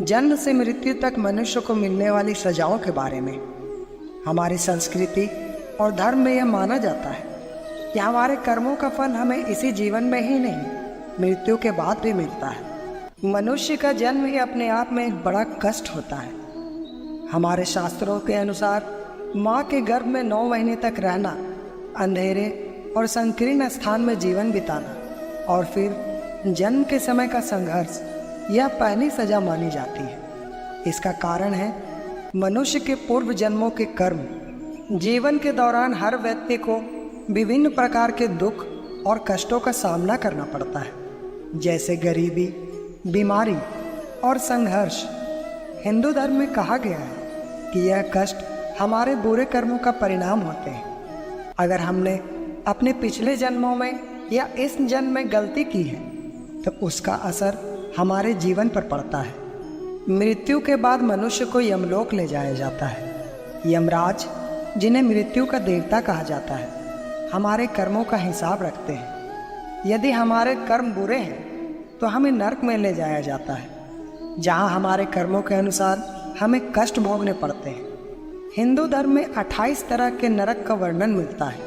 जन्म से मृत्यु तक मनुष्य को मिलने वाली सजाओं के बारे में। हमारी संस्कृति और धर्म में यह माना जाता है कि हमारे कर्मों का फल हमें इसी जीवन में ही नहीं, मृत्यु के बाद भी मिलता है। मनुष्य का जन्म ही अपने आप में एक बड़ा कष्ट होता है। हमारे शास्त्रों के अनुसार माँ के गर्भ में 9 महीने तक रहना, अंधेरे और संकीर्ण स्थान में जीवन बिताना और फिर जन्म के समय का संघर्ष, यह पहली सजा मानी जाती है। इसका कारण है मनुष्य के पूर्व जन्मों के कर्म। जीवन के दौरान हर व्यक्ति को विभिन्न प्रकार के दुख और कष्टों का सामना करना पड़ता है, जैसे गरीबी, बीमारी और संघर्ष। हिंदू धर्म में कहा गया है कि यह कष्ट हमारे बुरे कर्मों का परिणाम होते हैं। अगर हमने अपने पिछले जन्मों में या इस जन्म में गलती की है तो उसका असर हमारे जीवन पर पड़ता है। मृत्यु के बाद मनुष्य को यमलोक ले जाया जाता है। यमराज, जिन्हें मृत्यु का देवता कहा जाता है, हमारे कर्मों का हिसाब रखते हैं। यदि हमारे कर्म बुरे हैं तो हमें नरक में ले जाया जाता है, जहां हमारे कर्मों के अनुसार हमें कष्ट भोगने पड़ते हैं। हिंदू धर्म में 28 तरह के नरक का वर्णन मिलता है,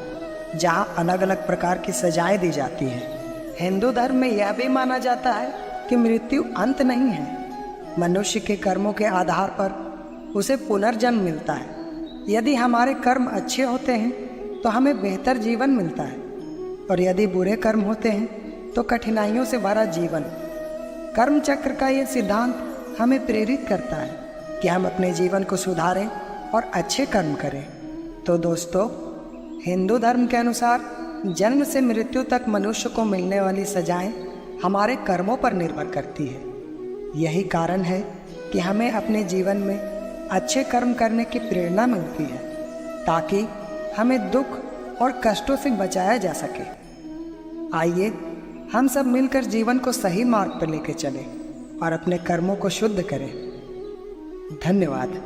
जहां अलग अलग प्रकार की सजाएं दी जाती हैं। हिंदू धर्म में यह भी माना जाता है कि मृत्यु अंत नहीं है। मनुष्य के कर्मों के आधार पर उसे पुनर्जन्म मिलता है। यदि हमारे कर्म अच्छे होते हैं तो हमें बेहतर जीवन मिलता है, और यदि बुरे कर्म होते हैं तो कठिनाइयों से भरा जीवन। कर्म चक्र का ये सिद्धांत हमें प्रेरित करता है कि हम अपने जीवन को सुधारें और अच्छे कर्म करें। तो दोस्तों, हिंदू धर्म के अनुसार जन्म से मृत्यु तक मनुष्य को मिलने वाली सजाएं हमारे कर्मों पर निर्भर करती है। यही कारण है कि हमें अपने जीवन में अच्छे कर्म करने की प्रेरणा मिलती है, ताकि हमें दुख और कष्टों से बचाया जा सके। आइए हम सब मिलकर जीवन को सही मार्ग पर लेकर चलें और अपने कर्मों को शुद्ध करें। धन्यवाद।